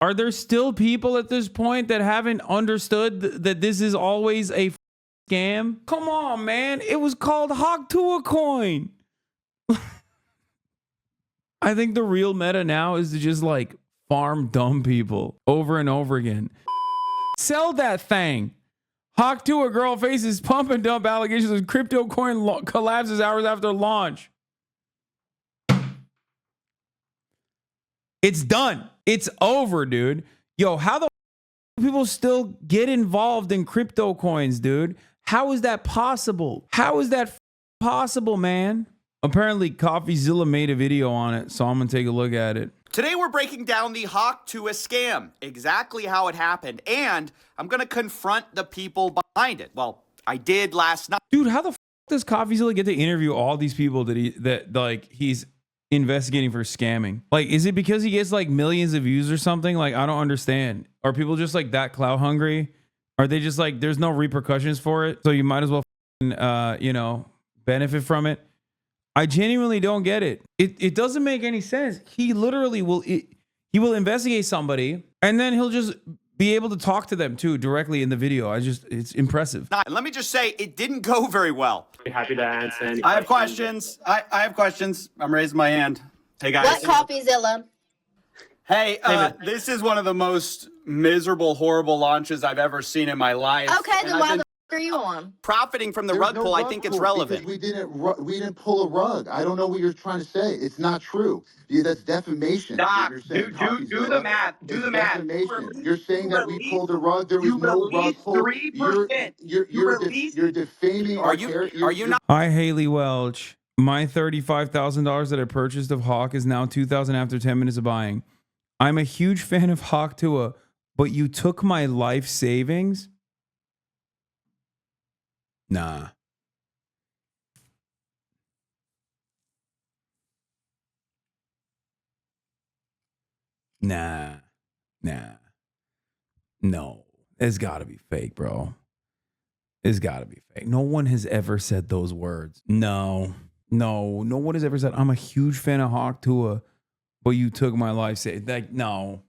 Are there still people at this point that haven't understood that this is always a scam? Come on, man. It was called Tuah coin. I think the real meta now is to just like farm dumb people over and over again. Sell that thing. Tuah girl faces pump and dump allegations of crypto coin collapses hours after launch. It's done. It's over, dude. Yo, how the people still get involved in crypto coins, dude? How is that possible? How is that possible, man? Apparently, Coffeezilla made a video on it, so I'm going to take a look at it. Today, we're breaking down the Tuah scam, exactly how it happened, and I'm going to confront the people behind it. Well, I did last night. Dude, how the does Coffeezilla get to interview all these people that he's investigating for scamming? Like, is it because he gets like millions of views or something? Like, I don't understand. Are people just like that clout hungry? Are they just like, there's no repercussions for it, so you might as well, benefit from it? I genuinely don't get it. It doesn't make any sense. He literally will investigate somebody and then he'll just be able to talk to them too directly in the video. It's impressive. Let me just say, it didn't go very well. Happy to answer any I have questions. I have questions. I'm raising my hand. Hey guys. What Coffeezilla? Hey, this is one of the most miserable, horrible launches I've ever seen in my life. Okay, then why the are you on? Profiting from the rug pull, I think it's relevant. We didn't pull a rug. I don't know what you're trying to say. It's not true. Yeah, that's defamation. Stop. Do the math. Do the math. Defamation. You're saying that we pulled a rug. There was no rug pull. 3%. You're defaming our character. Are you not? Hi, Haley Welch. My $35,000 that I purchased of Hawk is now $2,000 after 10 minutes of buying. I'm a huge fan of Tuah, but you took my life savings? Nah. No. It's gotta be fake, bro. It's gotta be fake. No one has ever said those words. No one has ever said, I'm a huge fan of Tuah, but you took my life savings. Like, no.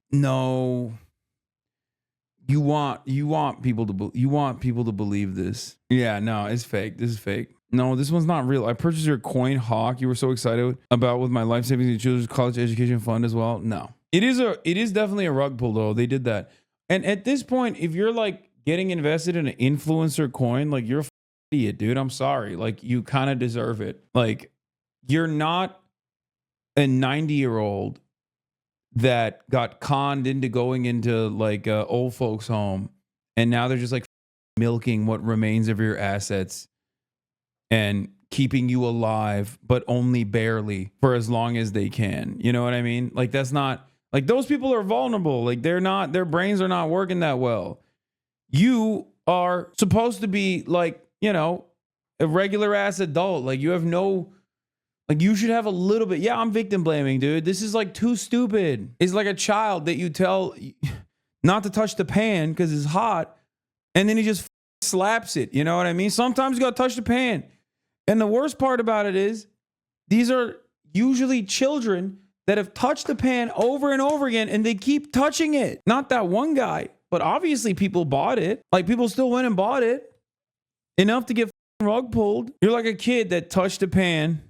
You want people to believe this. Yeah, no, it's fake. This is fake. No, this one's not real. I purchased your coin Hawk you were so excited about with my life savings and children's college education fund as well. No. It is definitely a rug pull though. They did that. And at this point, if you're like getting invested in an influencer coin, like you're an idiot, dude. I'm sorry. Like you kind of deserve it. Like you're not a 90-year-old that got conned into going into like a old folks home, and now they're just like milking what remains of your assets and keeping you alive, but only barely for as long as they can. You know what I mean? Like that's not like those people are vulnerable. Like their brains are not working that well. You are supposed to be like, a regular ass adult. Like you have no. Like you should have a little bit. Yeah, I'm victim blaming, dude. This is like too stupid. It's like a child that you tell not to touch the pan because it's hot, and then he just slaps it. You know what I mean? Sometimes you gotta touch the pan. And the worst part about it is these are usually children that have touched the pan over and over again, and they keep touching it. Not that one guy, but obviously people bought it. Like people still went and bought it enough to get rug pulled. You're like a kid that touched the pan.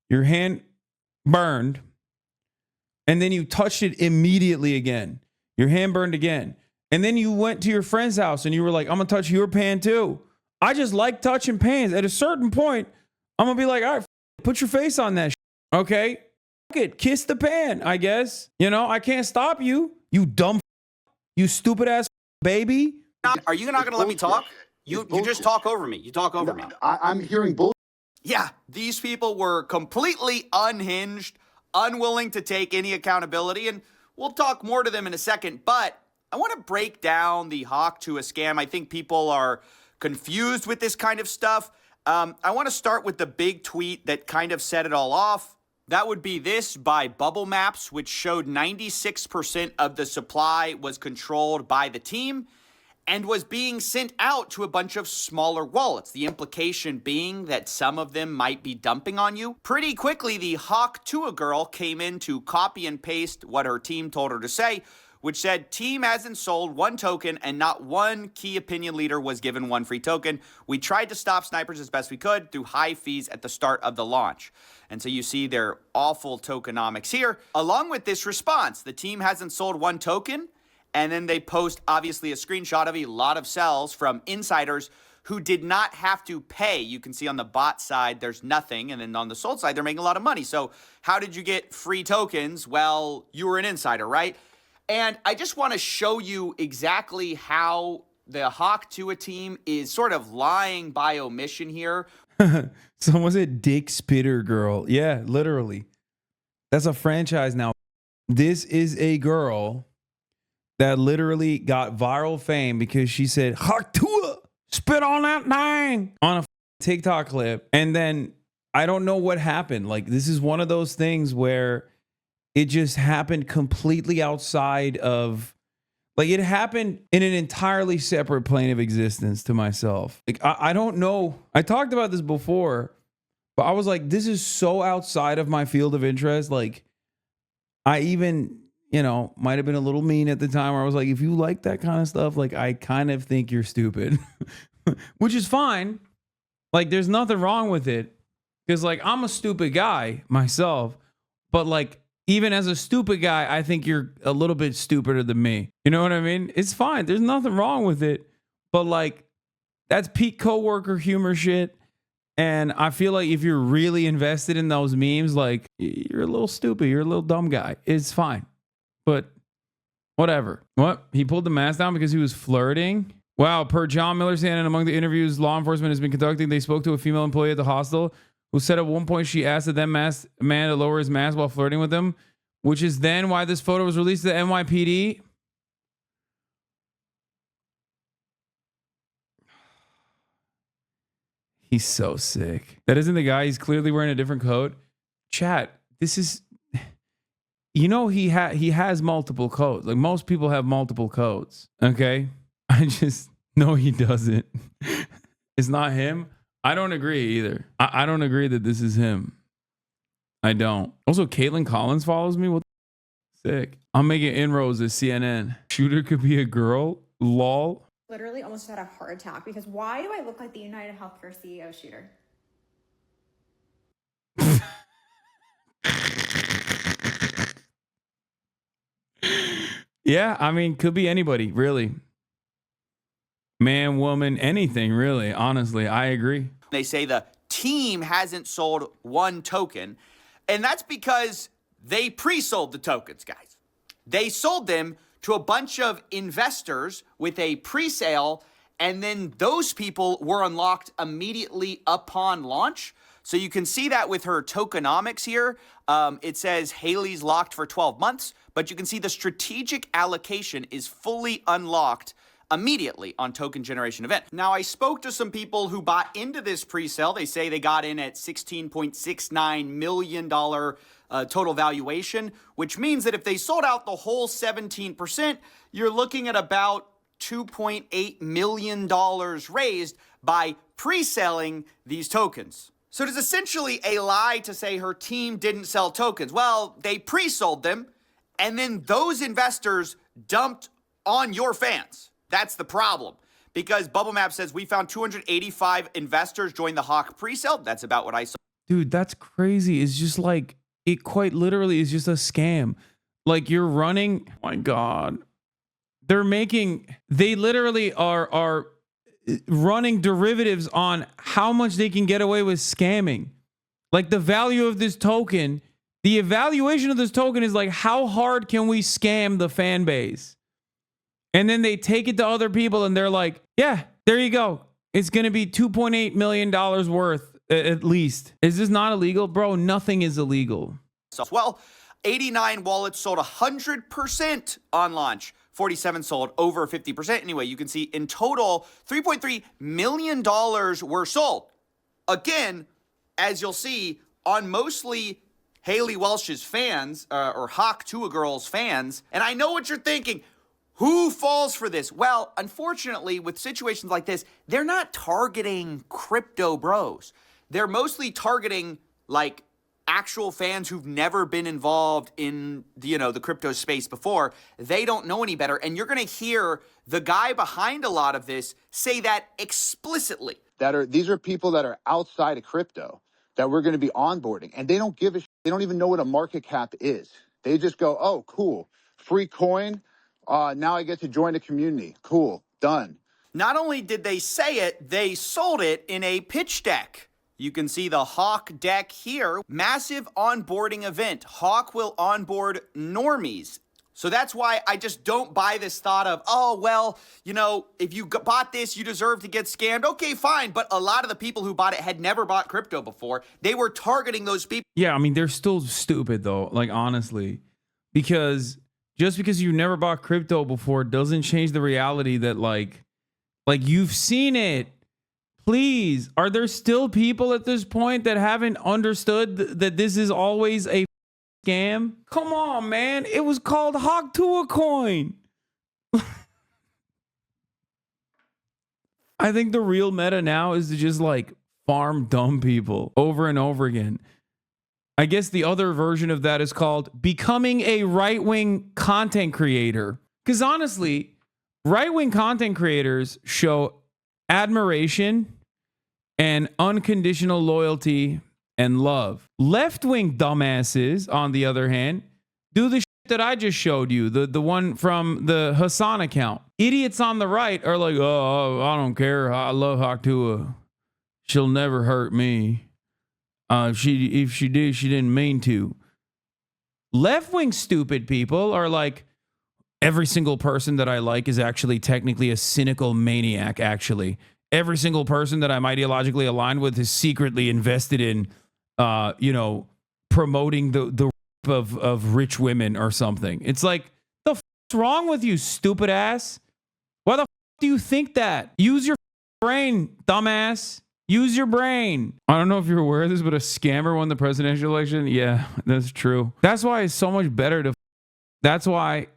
Your hand burned, and then you touched it immediately again. Your hand burned again. And then you went to your friend's house, and you were like, I'm going to touch your pan too. I just like touching pans. At a certain point, I'm going to be like, all right, put your face on that shit, okay? Kiss the pan, I guess. I can't stop you, you dumb, you stupid-ass baby. Are you not going to let me talk? You just talk over me. You talk over me. I'm hearing bullshit. Yeah, these people were completely unhinged, unwilling to take any accountability, and we'll talk more to them in a second, but I want to break down the Tuah scam. I think people are confused with this kind of stuff. I want to start with the big tweet that kind of set it all off. That would be this by Bubble Maps, which showed 96% of the supply was controlled by the team and was being sent out to a bunch of smaller wallets. The implication being that some of them might be dumping on you. Pretty quickly, the Tuah girl came in to copy and paste what her team told her to say, which said team hasn't sold one token and not one key opinion leader was given one free token. We tried to stop snipers as best we could through high fees at the start of the launch. And so you see their awful tokenomics here, along with this response. The team hasn't sold one token, and then they post obviously a screenshot of a lot of sells from insiders who did not have to pay. You can see on the bot side, there's nothing. And then on the sold side, they're making a lot of money. So how did you get free tokens? Well, you were an insider, right? And I just want to show you exactly how the Hawk Tuah team is sort of lying by omission here. Someone said Dick Spitter Girl. Yeah, literally. That's a franchise now. This is a girl that literally got viral fame because she said, Hawk Tuah, spit on that thing on a TikTok clip. And then I don't know what happened. Like, this is one of those things where it just happened completely outside of, like, it happened in an entirely separate plane of existence to myself. Like, I don't know. I talked about this before, but I was like, this is so outside of my field of interest. Like, I even, you know, might have been a little mean at the time where I was like, if you like that kind of stuff, like, I kind of think you're stupid, which is fine. Like, there's nothing wrong with it. Because, like, I'm a stupid guy myself, but, like, even as a stupid guy, I think you're a little bit stupider than me. You know what I mean? It's fine. There's nothing wrong with it. But, like, that's peak coworker humor shit. And I feel like if you're really invested in those memes, like, you're a little stupid. You're a little dumb guy. It's fine. But whatever. What? He pulled the mask down because he was flirting? Wow. Per John Miller's and among the interviews law enforcement has been conducting, they spoke to a female employee at the hostel who said at one point she asked the then masked man to lower his mask while flirting with him, which is then why this photo was released to the NYPD. He's so sick. That isn't the guy. He's clearly wearing a different coat. Chat, this is, you know, he has multiple codes. Like, most people have multiple codes. Okay. No, he doesn't. It's not him. I don't agree either. I don't agree that this is him. I don't. Also, Caitlin Collins follows me. What the sick. I'm making inroads at CNN. Shooter could be a girl. Lol. Literally almost had a heart attack because why do I look like the United Healthcare CEO shooter? Yeah, I mean, could be anybody, really. Man, woman, anything, really. Honestly, I agree. They say the team hasn't sold one token, and that's because they pre-sold the tokens, guys. They sold them to a bunch of investors with a pre-sale, and then those people were unlocked immediately upon launch. So you can see that with her tokenomics here. It says Haley's locked for 12 months, but you can see the strategic allocation is fully unlocked immediately on token generation event. Now, I spoke to some people who bought into this pre-sale. They say they got in at $16.69 million total valuation, which means that if they sold out the whole 17%, you're looking at about $2.8 million raised by pre-selling these tokens. So it is essentially a lie to say her team didn't sell tokens. Well, they pre-sold them, and then those investors dumped on your fans. That's the problem. Because Bubble Map says we found 285 investors join the Hawk pre-sale. That's about what I saw. Dude, that's crazy. It's just like, it quite literally is just a scam. Like, you're running, oh my God. They literally are running derivatives on how much they can get away with scamming. Like, the value of this token, the evaluation of this token is like, how hard can we scam the fan base? And then they take it to other people and they're like, yeah, there you go. It's going to be $2.8 million worth at least. Is this not illegal? Bro, nothing is illegal. Well, 89 wallets sold 100% on launch. 47 sold over 50%. Anyway, you can see in total, $3.3 million were sold. Again, as you'll see, on mostly Haley Welsh's fans, or Hawk Tuah Girls fans. And I know what you're thinking. Who falls for this? Well, unfortunately, with situations like this, they're not targeting crypto bros. They're mostly targeting, like, actual fans who've never been involved in the crypto space before, they don't know any better. And you're going to hear the guy behind a lot of this say that explicitly. These are people that are outside of crypto that we're going to be onboarding, and they don't give a they don't even know what a market cap is. They just go, oh, cool, free coin. Now I get to join the community. Cool, done. Not only did they say it, they sold it in a pitch deck. You can see the Hawk deck here. Massive onboarding event. Hawk will onboard normies. So that's why I just don't buy this thought of, oh, well, if you bought this, you deserve to get scammed. Okay, fine. But a lot of the people who bought it had never bought crypto before. They were targeting those people. Yeah, I mean, they're still stupid, though, like, honestly. Because just because you never bought crypto before doesn't change the reality that, like you've seen it. Please, are there still people at this point that haven't understood that this is always a scam? Come on, man. It was called Hawk Tuah coin. I think the real meta now is to just like farm dumb people over and over again. I guess the other version of that is called becoming a right-wing content creator. Because honestly, right-wing content creators show admiration and unconditional loyalty and love. Left-wing dumbasses, on the other hand, do the shit that I just showed you, the one from the Hasan account. Idiots on the right are like, oh, I don't care. I love Hawk Tuah. She'll never hurt me. If she did, she didn't mean to. Left-wing stupid people are like, every single person that I like is actually technically a cynical maniac, actually. Every single person that I'm ideologically aligned with is secretly invested in, promoting the of rich women or something. It's like, the f***'s wrong with you, stupid ass? Why the f*** do you think that? Use your brain, dumbass. Use your brain. I don't know if you're aware of this, but a scammer won the presidential election. Yeah, that's true. That's why it's so much better to... That's why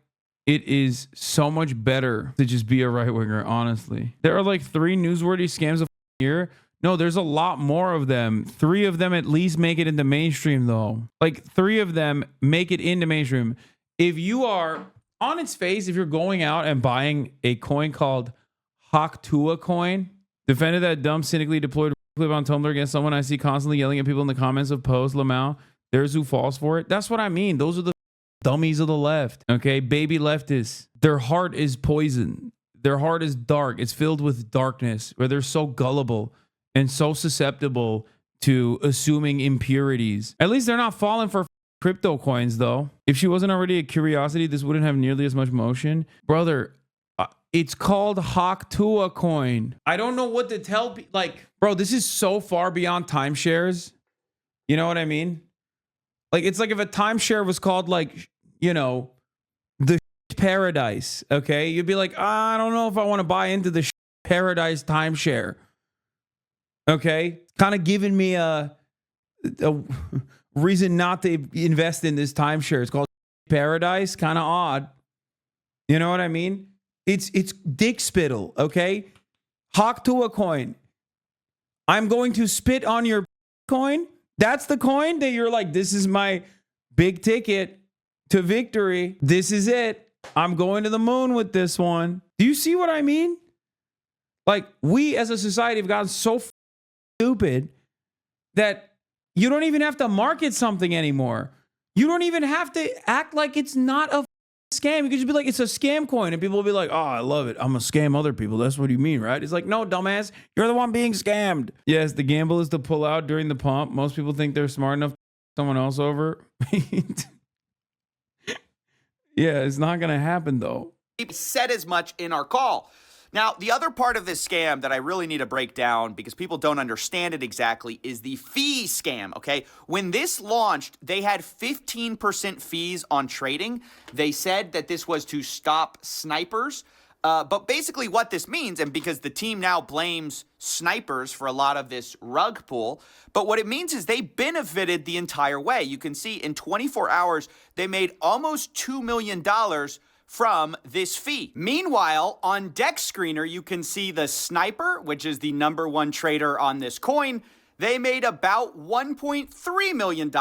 it is so much better to just be a right-winger, honestly. There are like 3 newsworthy scams a year. No, there's a lot more of them. 3 of them at least make it into mainstream, though. Like 3 of them make it into mainstream. If you are, on its face, if you're going out and buying a coin called Hawk Tuah coin, defended that dumb, cynically deployed clip on Tumblr against someone I see constantly yelling at people in the comments of posts, Lamau, there's who falls for it. That's what I mean. Those are the dummies of the left, okay? Baby leftists. Their heart is poison. Their heart is dark. It's filled with darkness, where they're so gullible and so susceptible to assuming impurities. At least they're not falling for crypto coins, though. If she wasn't already a curiosity, this wouldn't have nearly as much motion. Brother, it's called Hawk Tuah coin. I don't know what to tell people. Like, bro, this is so far beyond timeshares. You know what I mean? Like, it's like if a timeshare was called, like, the paradise, okay? You'd be like, I don't know if I want to buy into the paradise timeshare. Okay? Kind of giving me a reason not to invest in this timeshare. It's called paradise. Kind of odd. You know what I mean? It's dick spittle, okay? Hawk Tuah coin. I'm going to spit on your coin. That's the coin that you're like, this is my big ticket to victory. This is it. I'm going to the moon with this one. Do you see what I mean? Like, we as a society have gotten so stupid that you don't even have to market something anymore. You don't even have to act like it's not a scam. You could just be like, it's a scam coin. And people will be like, oh, I love it. I'm going to scam other people. That's what you mean, right? It's like, no, dumbass. You're the one being scammed. Yes, the gamble is to pull out during the pump. Most people think they're smart enough to someone else over. Yeah, it's not going to happen, though. We said as much in our call. Now, the other part of this scam that I really need to break down because people don't understand it exactly is the fee scam, okay? When this launched, they had 15% fees on trading. They said that this was to stop snipers. But basically what this means, and because the team now blames snipers for a lot of this rug pull, but what it means is they benefited the entire way. You can see in 24 hours, they made almost $2 million from this fee. Meanwhile, on Deck Screener, you can see the sniper, which is the #1 trader on this coin. They made about $1.3 million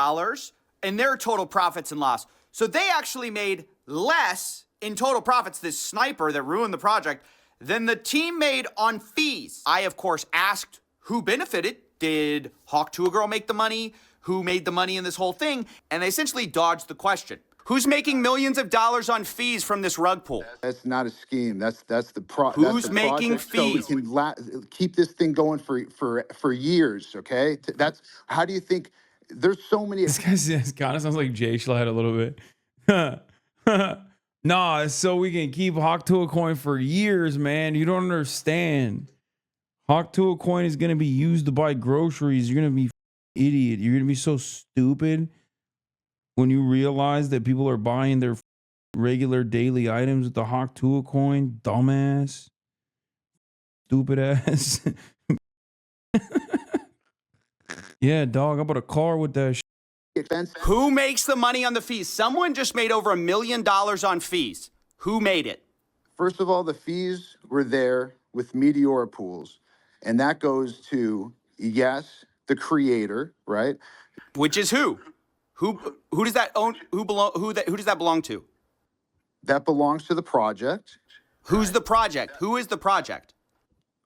in their total profits and loss. So they actually made less in total profits, this sniper that ruined the project, than the team made on fees. I, of course, asked who benefited. Did Hawk Tuah Girl make the money? Who made the money in this whole thing? And they essentially dodged the question. Who's making millions of dollars on fees from this rug pull? That's not a scheme. That's the Who's that's the making project, so we fees? can keep this thing going for years. Okay, that's how do you think? There's so many. This guy kind of sounds like Jay Schlatt a little bit. Nah, it's so we can keep Hawk Tuah coin for years, man. You don't understand. Hawk Tuah coin is gonna be used to buy groceries. You're gonna be idiot. You're gonna be so stupid when you realize that people are buying their regular daily items with the Hawk Tuah coin. Dumbass, stupid ass. Yeah, dog. I bought a car with that. Who makes the money on the fees? Someone just made over $1 million on fees. Who made it? First of all, the fees were there with Meteora pools, and that goes to yes, the creator, right? Which is who? Who does that own? Who does that belong to? That belongs to the project. Who's the project? Who is the project?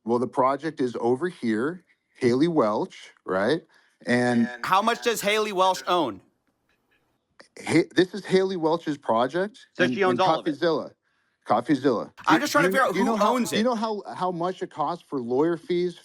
Well, the project is over here, Haley Welch, right? And How much does Haley Welsh own? this is Haley Welch's project. So she owns all of it. Coffeezilla. I'm just trying to figure out who owns Do you it. know how much it costs for lawyer fees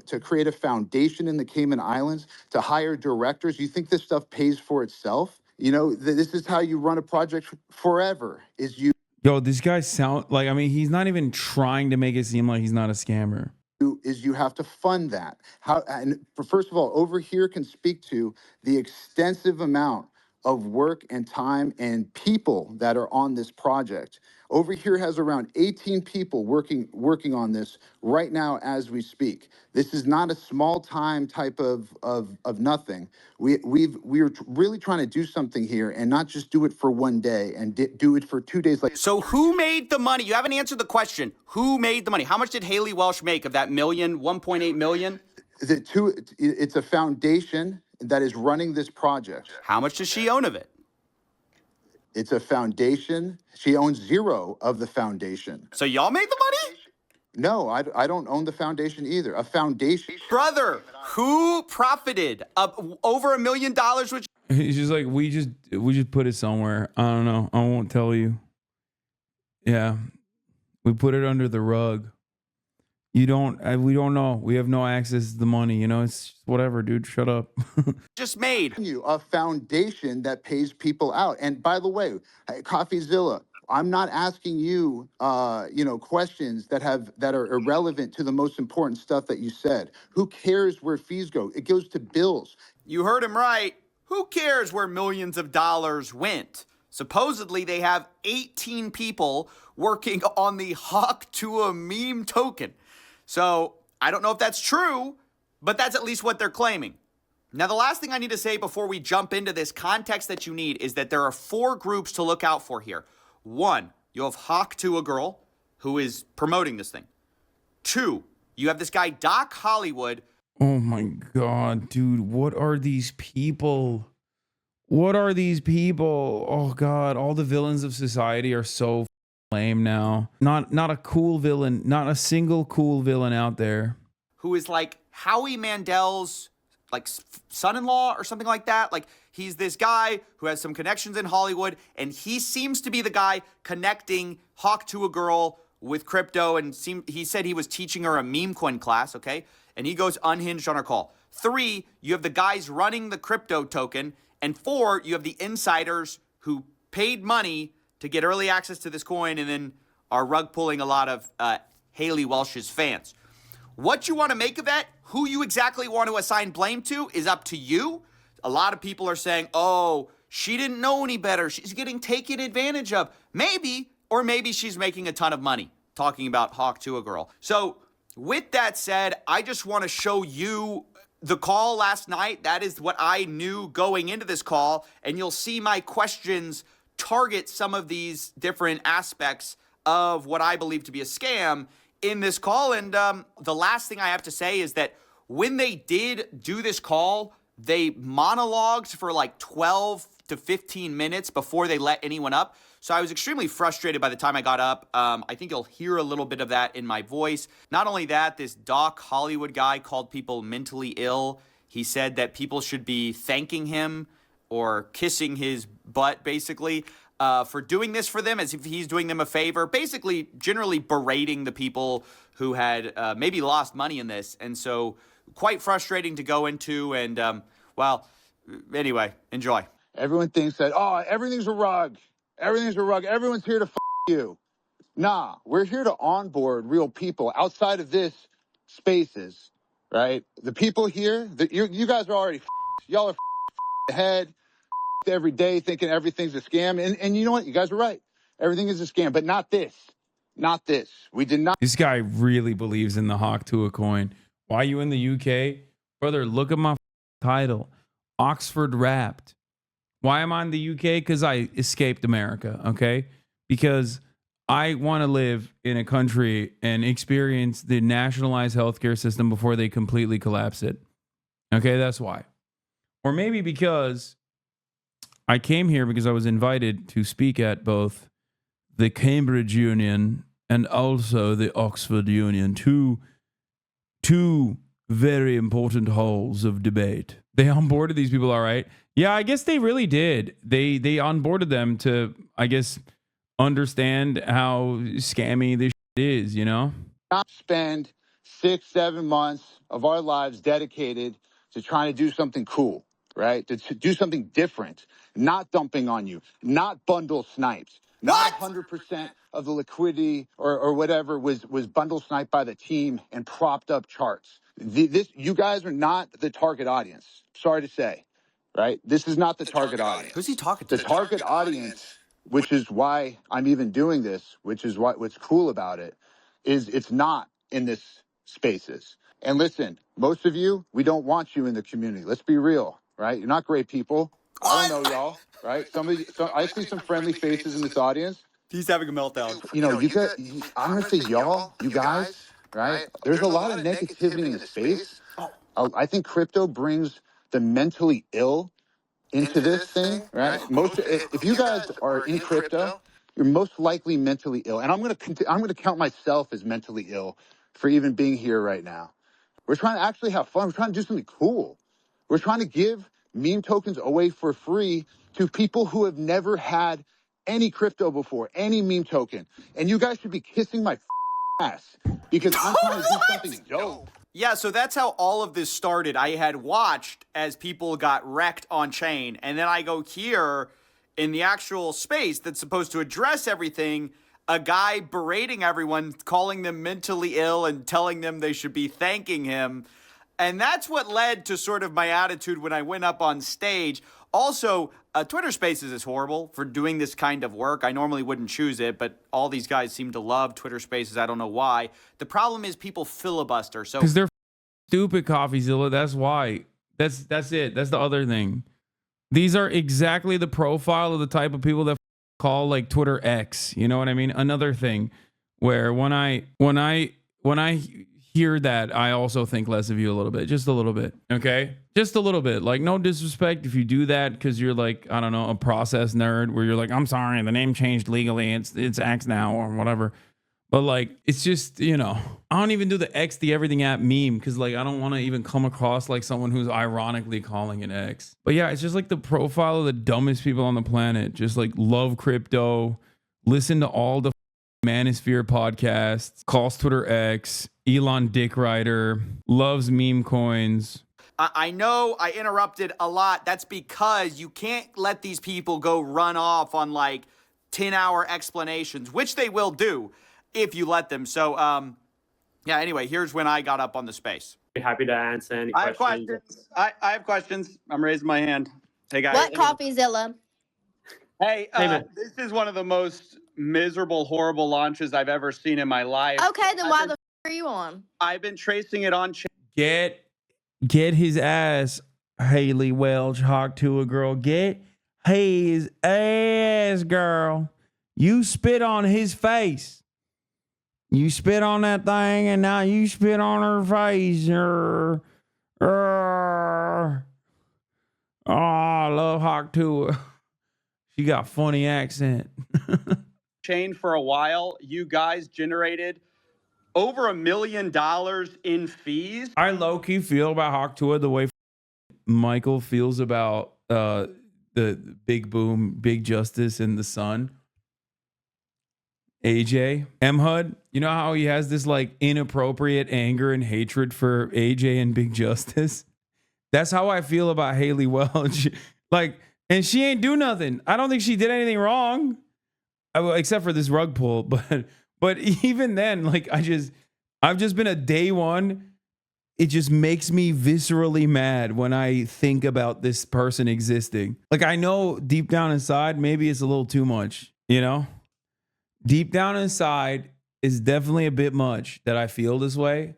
to create a foundation in the Cayman Islands, to hire directors? You think this stuff pays for itself? You know, this is how you run a project forever, is you Yo, this guy sound like, I mean, he's not even trying to make it seem like he's not a scammer. you have to fund that. And first of all, over here can speak to the extensive amount of work and time and people that are on this project. Over here has around 18 people working on this right now as we speak. This is not a small time type of nothing. We're really trying to do something here and not just do it for one day and do it for 2 days. Like, So who made the money? You haven't answered the question. Who made the money? How much did Haley Welsh make of that million, 1.8 million? it's a foundation that is running this project. How much does she own of it? It's a foundation. She owns zero of the foundation. So y'all made the money? No, I don't own the foundation either. A foundation. Brother, who profited over $1 million? Which He's just like, we just put it somewhere. I don't know. I won't tell you. Yeah, we put it under the rug. We don't know. We have no access to the money. You know, it's just whatever, dude. Shut up. just made. A foundation that pays people out. And by the way, Coffeezilla, I'm not asking you, questions that are irrelevant to the most important stuff that you said. Who cares where fees go? It goes to bills. You heard him right. Who cares where millions of dollars went? Supposedly, they have 18 people working on the Hawk Tuah meme token. So I don't know if that's true, but that's at least what they're claiming. Now, the last thing I need to say before we jump into this context that you need is that there are 4 groups to look out for here. 1, you have Hawk Tuah Girl, who is promoting this thing. 2, you have this guy, Doc Hollywood. Oh my God, dude. What are these people? What are these people? Oh God, all the villains of society are so lame now. Not a cool villain, not a single cool villain out there. Who is like Howie Mandel's like son-in-law or something like that. Like he's this guy who has some connections in Hollywood, and he seems to be the guy connecting Hawk Tuah Girl with crypto, and he said he was teaching her a meme coin class, okay? And he goes unhinged on her call. 3, you have the guys running the crypto token, and 4, you have the insiders who paid money to get early access to this coin and then are rug pulling a lot of Haley Welsh's fans. What you want to make of that, who you exactly want to assign blame to, is up to you. A lot of people are saying, oh, she didn't know any better. She's getting taken advantage of. Maybe, or maybe she's making a ton of money, talking about Hawk Tuah Girl. So with that said, I just want to show you the call last night. That is what I knew going into this call, and you'll see my questions target some of these different aspects of what I believe to be a scam in this call. And the last thing I have to say is that when they did do this call, they monologued for like 12 to 15 minutes before they let anyone up. So I was extremely frustrated by the time I got up. I think you'll hear a little bit of that in my voice. Not only that, this Doc Hollywood guy called people mentally ill. He said that people should be thanking him or kissing his butt, basically, for doing this for them, as if he's doing them a favor. Basically, generally berating the people who had maybe lost money in this. And so quite frustrating to go into. And, well, anyway, enjoy. Everyone thinks that, oh, everything's a rug. Everything's a rug. Everyone's here to you. Nah, we're here to onboard real people outside of this spaces, right? The people here, you guys are already y'all are ahead every day thinking everything's a scam. And you know what? You guys are right. Everything is a scam, but not this. Not this. We did not. This guy really believes in the Hawk Tuah coin. Why are you in the UK? Brother, look at my title. Oxford Wrapped. Why am I in the UK? Because I escaped America, okay? Because I want to live in a country and experience the nationalized healthcare system before they completely collapse it. Okay, that's why. Or maybe because I came here because I was invited to speak at both the Cambridge Union and also the Oxford Union, two very important halls of debate. They onboarded these people, all right. Yeah, I guess they really did. They onboarded them to, I guess, understand how scammy this shit is, you know? Not spend 6-7 months of our lives dedicated to trying to do something cool, right? To do something different, not dumping on you, not bundle snipes, not 100% of the liquidity or whatever was bundle sniped by the team and propped up charts. You guys are not the target audience. Sorry to say, right? This is not the target audience. Who's he talking to? The target audience, which is why I'm even doing this, which is what's cool about it, is it's not in this spaces. And listen, most of you, we don't want you in the community. Let's be real, right? You're not great people. I don't know y'all, right? I see some friendly faces in this audience. He's having a meltdown. You know, I'm going to say y'all, you guys, right? There's a lot of negativity in the space. I think crypto brings the mentally ill into this thing, right? If you guys are in crypto, you're most likely mentally ill. And I'm going to count myself as mentally ill for even being here right now. We're trying to actually have fun. We're trying to do something cool. We're trying to give meme tokens away for free to people who have never had any crypto before, any meme token. And you guys should be kissing my ass because I'm trying to do something dope. Yeah, so that's how all of this started. I had watched as people got wrecked on chain, and then I go here in the actual space that's supposed to address everything, a guy berating everyone, calling them mentally ill and telling them they should be thanking him. And that's what led to sort of my attitude when I went up on stage. Also, Twitter Spaces is horrible for doing this kind of work. I normally wouldn't choose it, but all these guys seem to love Twitter Spaces. I don't know why. The problem is people filibuster. So because they're stupid, Coffeezilla. That's why. That's it. That's the other thing. These are exactly the profile of the type of people that call like Twitter X. You know what I mean? Another thing where when I hear that, I also think less of you a little bit, just a little bit. Okay, just a little bit. Like, no disrespect if you do that because you're like, I don't know, a process nerd where you're like, I'm sorry, the name changed legally, it's X now or whatever. But like, it's just, you know, I don't even do the X the everything app meme because like I don't want to even come across like someone who's ironically calling it X. But yeah, it's just like the profile of the dumbest people on the planet. Just like love crypto, listen to all the Manosphere podcasts, calls Twitter X, Elon Dick Rider, loves meme coins. I know I interrupted a lot. That's because you can't let these people go run off on like 10-hour explanations, which they will do if you let them. So, yeah, anyway, here's when I got up on the space. Happy to answer any I have questions. questions. I have questions. I'm raising my hand. Hey, guys. What Coffeezilla? Hey, man. this is one of the most miserable, horrible launches I've ever seen in my life. Okay, then why the are you on? I've been tracing it on chain. Get his ass, Haley Welch, Hawk Tuah girl. Get his ass, girl. You spit on his face. You spit on that thing, and now you spit on her face. Oh, I love Hawk Tuah. She got funny accent. Chain for a while, you guys generated over $1 million in fees. I low key feel about Hawk Tuah the way Michael feels about the Big Boom, Big Justice, and the Sun. AJ M HUD, you know how he has this like inappropriate anger and hatred for AJ and Big Justice? That's how I feel about Haley Welch. Like, and she ain't do nothing. I don't think she did anything wrong, except for this rug pull. But even then, like, I've just been a day one. It just makes me viscerally mad when I think about this person existing. Like, I know deep down inside, maybe it's a little too much, you know? Deep down inside is definitely a bit much that I feel this way.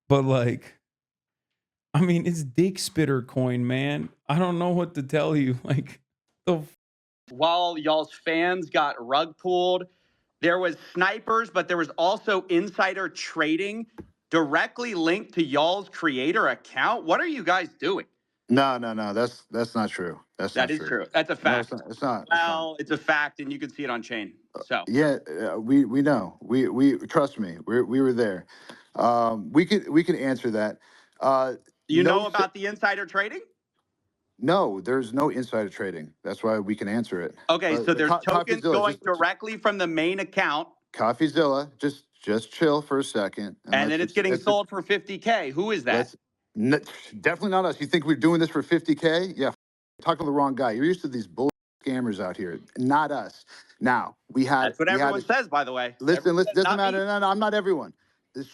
But like, I mean, it's Dick Spitter coin, man. I don't know what to tell you. Like, While y'all's fans got rug pulled, there was snipers, but there was also insider trading directly linked to y'all's creator account. What are you guys doing? No. That's not true. That is true. That's a fact. No, it's not. Well, it's a fact, and you can see it on chain. So Yeah, we know. We trust me. We were there. We could answer that. you No, know about the insider trading? No, there's no insider trading. That's why we can answer it. Okay, so there's tokens Coffeezilla, going directly from the main account, Coffeezilla, just chill for a second. and then it's getting sold for 50K. Who is that? Definitely not us. You think we're doing this for 50K? Yeah, talking to the wrong guy. You're used to these bull scammers out here. Not us. Now we had. That's what everyone says, by the way. Listen, Everyone says, doesn't "Not me." matter. No, I'm not everyone.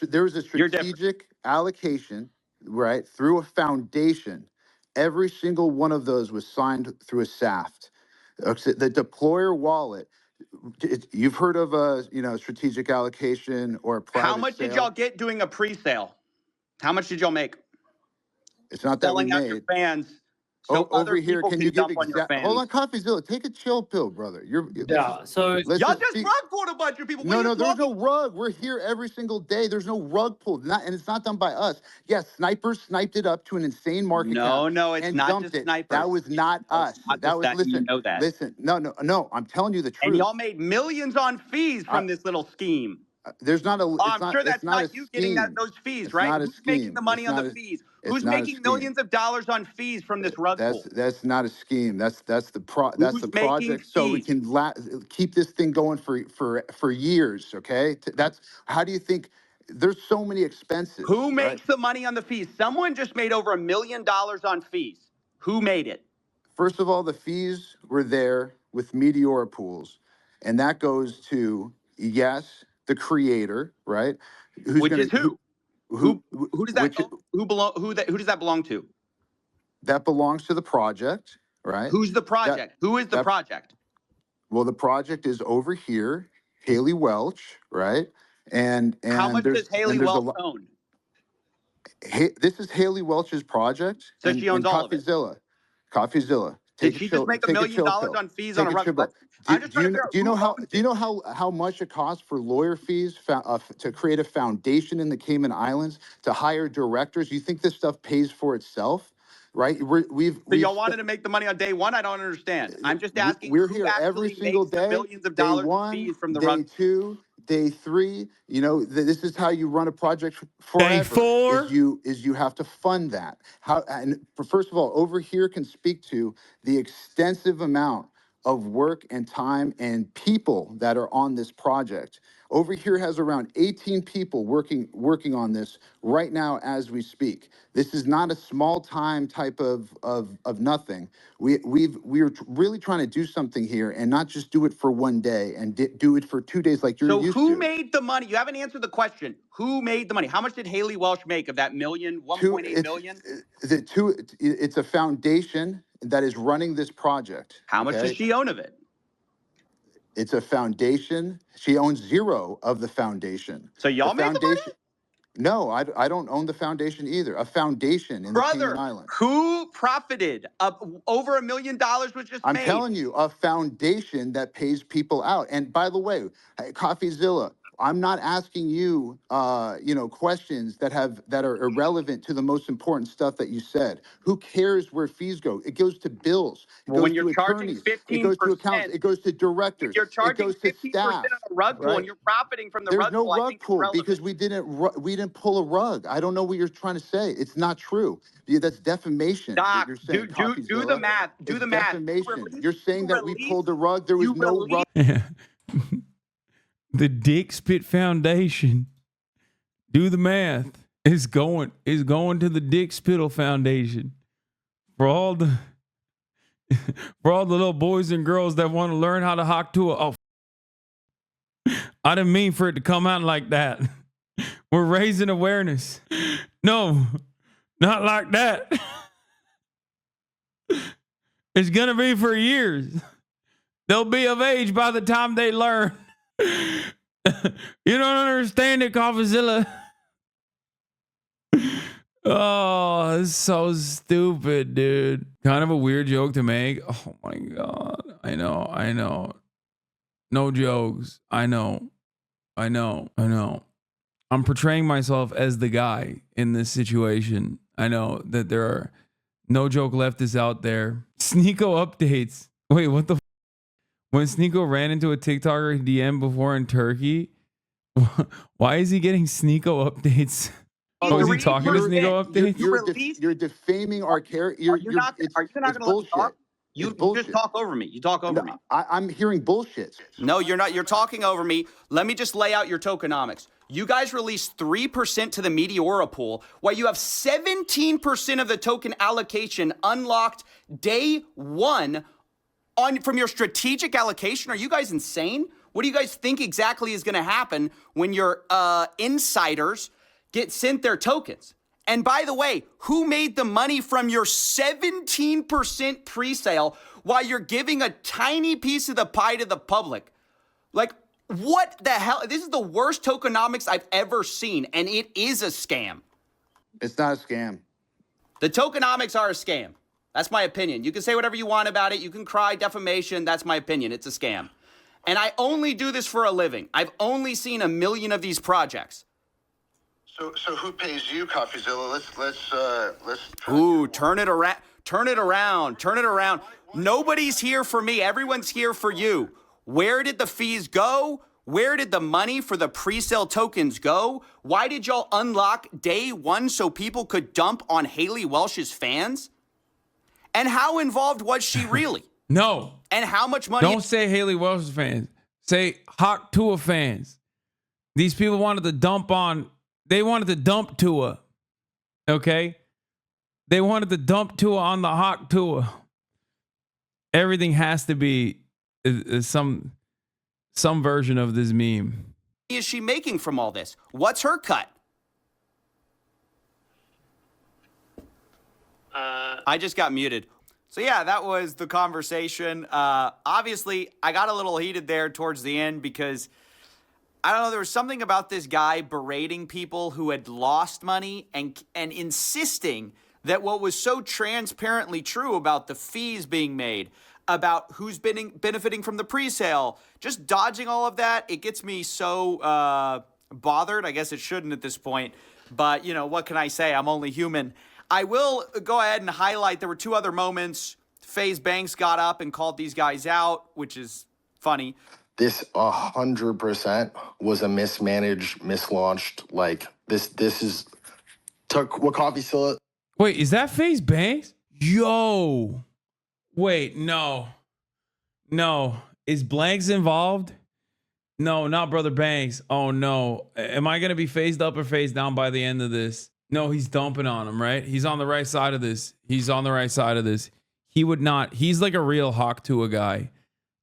There was a You're different. strategic allocation, right, through a foundation. Every single one of those was signed through a SAFT. The deployer wallet. You've heard of a strategic allocation or a private How much did y'all get doing a pre-sale? How much did y'all make? It's not that we Selling out your made. fans. So Over here, people can you give dump on your exact? fans. Hold on, Coffeezilla, take a chill pill, brother. Yeah. So Y'all just rug pulled a bunch of people. What are you there's talking- no rug. We're here every single day. There's no rug pulled, and it's not done by us. Yes, snipers sniped it up to an insane market cap. No, it's and not dumped just it. snipers. That was not us. That was You know that. Listen. No. I'm telling you the truth. And y'all made millions on fees from this little scheme. There's not a. I'm sure that's not you getting those fees, It's right? not a Who's making scheme. the money It's on not the a- fees? it's Who's not a making scheme. millions of dollars on fees from this rug pull? That's not a scheme. That's the Who's making project. So we fees? can keep this thing going for years. Okay. That's how do you think? There's so many expenses. Who right? makes the money on the fees? Someone just made over $1 million on fees. Who made it? First of all, the fees were there with Meteora pools, and that goes to the creator, right? Which is who? Who does that which- who does that belong to? that belongs to the project, right? Who's the project? Who is the that- project? Well, the project is over here, Haley Welch, right? And How much there's does Haley and there's a Welch lo- own? This is Haley Welch's project. So she owns all of it. Coffeezilla. Did she just make $1 million on fees on a rug? I'm just trying to figure out Do you know who how? owns Do you it. know how much it costs for lawyer fees to create a foundation in the Cayman Islands to hire directors? You think this stuff pays for itself, right? So y'all wanted to make the money on day one? I don't understand. I'm just asking We're who here every actually single makes the day. millions of Day dollars in one, fees from the day rug. two, day three. This is how you run a project forever. Day four. Is you have to fund that. First of all, over here can speak to the extensive amount of work and time and people that are on this project. Over here has around 18 people working on this right now as we speak. This is not a small time type of nothing. We're really trying to do something here and not just do it for one day and do it for 2 days like you're So used who to. made the money? You haven't answered the question. Who made the money? How much did Haley Welch make of that 1.8 million? It's a foundation that is running this project. How much does she own of it? It's a foundation. She owns zero of the foundation. So y'all made the money? No, I don't own the foundation either. A foundation in the Cayman Islands. Who profited? Over $1 million was just I'm made. telling you, a foundation that pays people out. And by the way, Coffeezilla, I'm not asking you, questions that are irrelevant to the most important stuff that you said. Who cares where fees go? It goes to bills. It Well, when goes you're to charging attorneys. It 15%, goes to accountants. It goes to if directors. you're It charging goes to 15% on staff. a rug pull Right? and you're profiting from the There's rug no pull, I rug think it's pull relevant. because we didn't pull a rug. I don't know what you're trying to say. It's not true. Yeah, that's defamation. What Doc, you're saying, do the Coffeezilla. math. Do It's the math. defamation. You're saying that we pulled a rug. There was you no release rug. The Dick Spit Foundation. Do the math. It's going to the Dick Spittle Foundation for all the little boys and girls that want to learn how to hock to a. Oh, I didn't mean for it to come out like that. We're raising awareness. No, not like that. It's gonna be for years. They'll be of age by the time they learn. You don't understand it, Coffeezilla. Oh, it's so stupid, dude. Kind of a weird joke to make. Oh my God. I know. No jokes. I know. I'm portraying myself as the guy in this situation. I know that there are no joke leftists out there. Sneeko updates. Wait, what the? When Sneeko ran into a TikToker DM before in Turkey, why is he getting Sneeko updates? Oh, is he talking to Sneeko updates? You're defaming our character. Are you not going to let me talk? You just talk over me. You talk over me. I'm hearing bullshit. No, you're not. You're talking over me. Let me just lay out your tokenomics. You guys released 3% to the Meteora pool, while you have 17% of the token allocation unlocked day one from your strategic allocation. Are you guys insane? What do you guys think exactly is going to happen when your insiders get sent their tokens? And by the way, who made the money from your 17% pre-sale while you're giving a tiny piece of the pie to the public? Like, what the hell? This is the worst tokenomics I've ever seen, and it is a scam. It's not a scam. The tokenomics are a scam. That's my opinion. You can say whatever you want about it. You can cry defamation. That's my opinion. It's a scam. And I only do this for a living. I've only seen 1 million of these projects. So who pays you, Coffeezilla? Let's. Ooh, turn it around. Turn it around. Turn it around. Nobody's here for me. Everyone's here for you. Where did the fees go? Where did the money for the pre-sale tokens go? Why did y'all unlock day one so people could dump on Haley Welsh's fans? And how involved was she really? No. And how much money? Don't say Haley Welsh's fans. Say Hawk Tuah fans. These people wanted to dump on. They wanted to dump Tuah. Okay? They wanted to dump Tuah on the Hawk Tuah. Everything has to be some version of this meme. Is she making from all this? What's her cut? I just got muted. So yeah, that was the conversation. Obviously, I got a little heated there towards the end because I don't know, there was something about this guy berating people who had lost money and insisting that what was so transparently true about the fees being made, about who's benefiting from the pre-sale, just dodging all of that. It gets me so bothered. I guess it shouldn't at this point, but you know, what can I say? I'm only human. I will go ahead and highlight there were 2 other moments. FaZe Banks got up and called these guys out, which is funny. This 100% was a mismanaged, mislaunched. Like this is took what Coffeezilla. Wait, is that FaZe Banks? Yo, wait, no. Is Blanks involved? No, not Brother Banks. Oh no, am I gonna be phased up or phased down by the end of this? No, he's dumping on him, right? He's on the right side of this. He would not. He's like a real Hawk Tuah guy.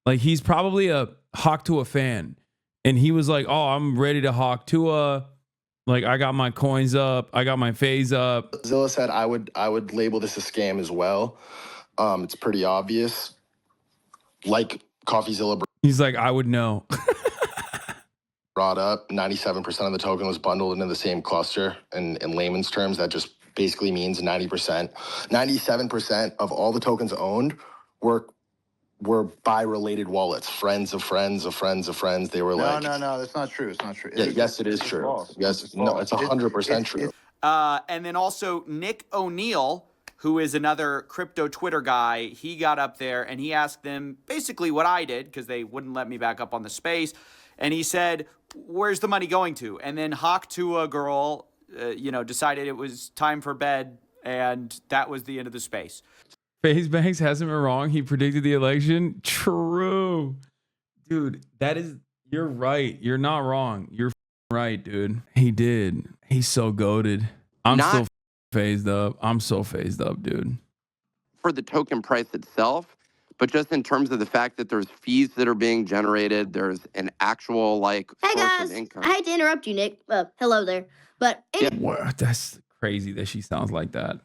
Like he's probably a Hawk Tuah fan. And he was like, oh, I'm ready to Hawk Tuah. Like I got my coins up. I got my phase up. Zilla said I would label this a scam as well. It's pretty obvious. Like Coffeezilla He's like, I would know. brought up, 97% of the token was bundled into the same cluster. And in layman's terms, that just basically means 90%. 97% of all the tokens owned were were by related wallets, friends of friends of friends of friends. They were No, that's not true. It's not true. yeah, yes, it is true. False. Yes, no, it's 100% true. And then also Nick O'Neill, who is another crypto Twitter guy, he got up there and he asked them basically what I did because they wouldn't let me back up on the space. And he said, where's the money going to? And then Tuah girl, decided it was time for bed. And that was the end of the space. FaZe Banks hasn't been wrong. He predicted the election. True. Dude, you're right. You're not wrong. You're right, dude. He did. He's so goated. I'm still phased up. I'm so phased up, dude. For the token price itself, but just in terms of the fact that there's fees that are being generated, there's an actual Hey source guys, of income. I hate to interrupt you, Nick. Hello there. But What? That's crazy that she sounds like that.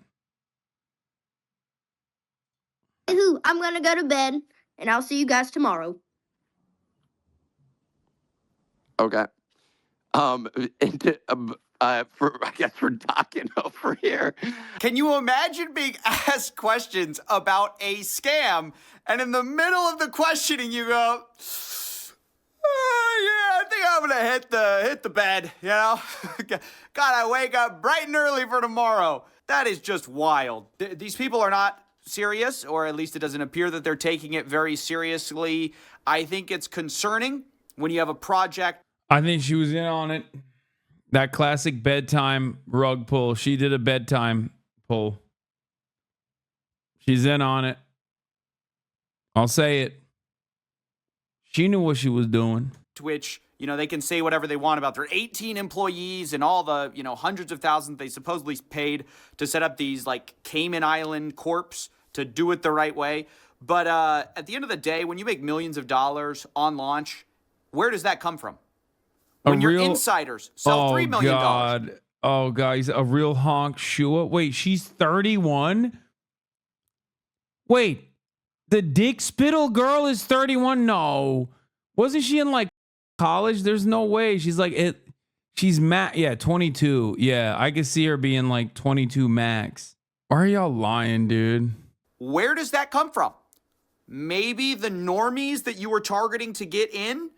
anywho, I'm gonna go to bed, and I'll see you guys tomorrow. Okay. I guess we're talking over here. Can you imagine being asked questions about a scam and in the middle of the questioning you go, oh, yeah, I think I'm gonna hit the bed, Gotta wake up bright and early for tomorrow. That is just wild. These people are not serious, or at least it doesn't appear that they're taking it very seriously. I think it's concerning when you have a project. I think she was in on it. That classic bedtime rug pull. She did a bedtime pull. She's in on it. I'll say it. She knew what she was doing. Which, they can say whatever they want about their 18 employees and all the, hundreds of thousands they supposedly paid to set up these Cayman Island corps to do it the right way. But at the end of the day, when you make millions of dollars on launch, where does that come from? When your insiders sell $3 million. Oh, God. He's a real honk shua. Wait, she's 31? Wait, the Dick Spittle girl is 31? No. Wasn't she in college? There's no way. She's she's 22. Yeah, I could see her being 22 max. Why are y'all lying, dude? Where does that come from? Maybe the normies that you were targeting to get in?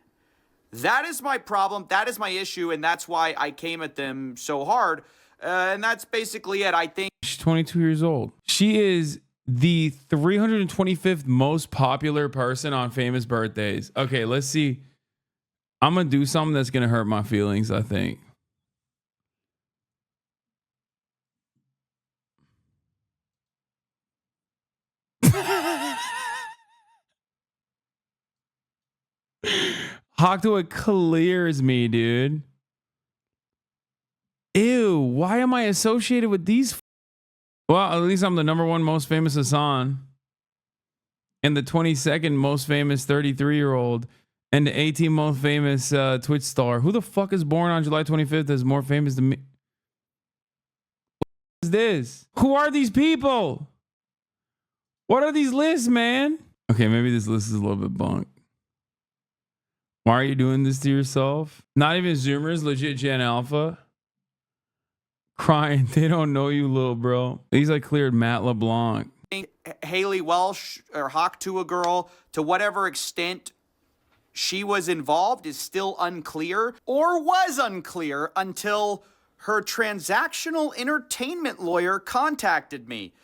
That is my problem. That is my issue. And that's why I came at them so hard. And that's basically it. I think she's 22 years old. She is the 325th most popular person on famous birthdays. Okay, let's see. I'm going to do something that's going to hurt my feelings, I think. Hawktoa clears me, dude. Ew, why am I associated with these? Well, at least I'm the number one most famous Hasan. And the 22nd most famous 33-year-old. And the 18th most famous Twitch star. Who the fuck is born on July 25th is more famous than me? What is this? Who are these people? What are these lists, man? Okay, maybe this list is a little bit bunk. Why are you doing this to yourself? Not even Zoomers, legit Gen Alpha. Crying, they don't know you, little bro. At least I cleared Matt LeBlanc. Haley Welsh or Hawktoa girl, to whatever extent she was involved, is still unclear, or was unclear until her transactional entertainment lawyer contacted me.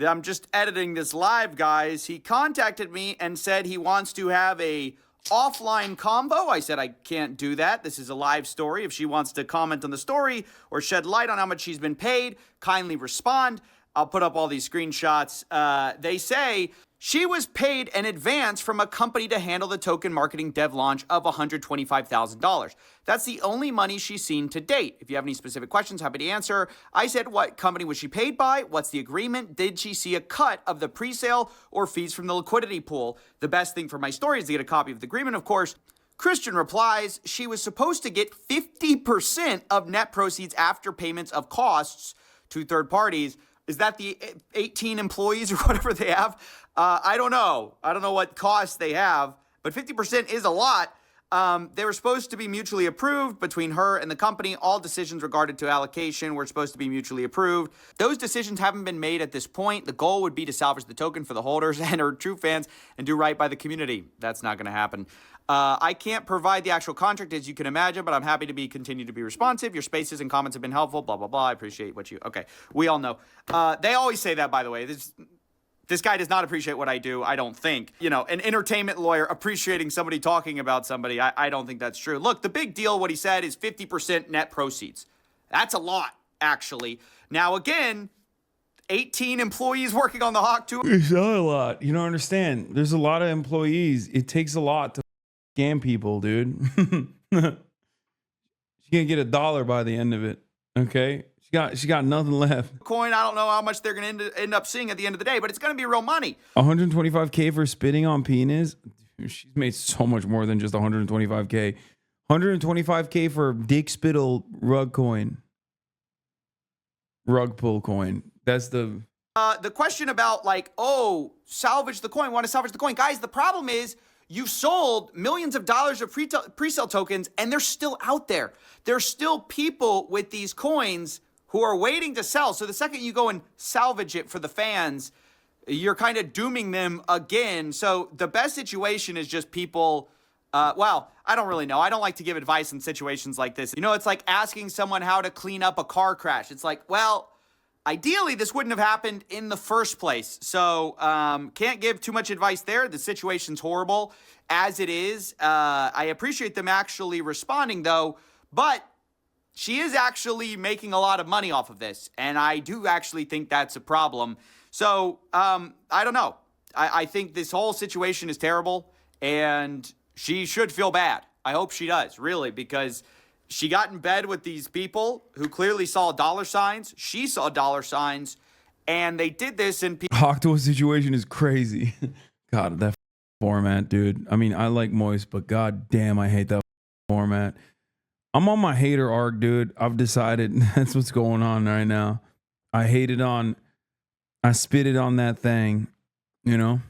I'm just editing this live, guys. He contacted me and said he wants to have a offline combo. I said I can't do that. This is a live story. If she wants to comment on the story or shed light on how much she's been paid, kindly respond. I'll put up all these screenshots. They say she was paid in advance from a company to handle the token marketing dev launch of $125,000. That's the only money she's seen to date. If you have any specific questions, happy to answer. I said, what company was she paid by? What's the agreement? Did she see a cut of the pre-sale or fees from the liquidity pool? The best thing for my story is to get a copy of the agreement, of course. Christian replies, she was supposed to get 50% of net proceeds after payments of costs to third parties. Is that the 18 employees or whatever they have? I don't know. I don't know what costs they have, but 50% is a lot. They were supposed to be mutually approved between her and the company. All decisions regarding to allocation were supposed to be mutually approved. Those decisions haven't been made at this point. The goal would be to salvage the token for the holders and her true fans and do right by the community. That's not going to happen. I can't provide the actual contract, as you can imagine, but I'm happy to continue to be responsive. Your spaces and comments have been helpful, blah, blah, blah. I appreciate what you... Okay, we all know. They always say that, by the way. This guy does not appreciate what I do, I don't think. You know, an entertainment lawyer appreciating somebody talking about somebody, I don't think that's true. Look, the big deal, what he said, is 50% net proceeds. That's a lot, actually. Now, again, 18 employees working on the Hawk Tour. It's not a lot. You don't understand. There's a lot of employees. It takes a lot to scam people, dude. She can't get $1 by the end of it. Okay, she got nothing left. Coin. I don't know how much they're going to end up seeing at the end of the day, but it's going to be real money. 125K for spitting on penis. Dude, she's made so much more than just 125K. 125K for dick spittle rug coin. Rug pull coin. That's the question about like, oh, salvage the coin. Want to salvage the coin, guys? The problem is, you've sold millions of dollars of pre-sale tokens, and they're still out there. There's still people with these coins who are waiting to sell. So the second you go and salvage it for the fans, you're kind of dooming them again. So the best situation is just people, well, I don't really know. I don't like to give advice in situations like this. You know, it's like asking someone how to clean up a car crash. It's like, well, ideally, this wouldn't have happened in the first place. So can't give too much advice there. The situation's horrible as it is. I appreciate them actually responding, though. But she is actually making a lot of money off of this. And I do actually think that's a problem. So I don't know. I think this whole situation is terrible. And she should feel bad. I hope she does, really, because she got in bed with these people who clearly saw dollar signs. She saw dollar signs, and they did this in... Hawk Tour situation is crazy. God, that format, dude. I mean, I like Moist, but god damn, I hate that format. I'm on my hater arc, dude. I've decided that's what's going on right now. I spit it on that thing, you know?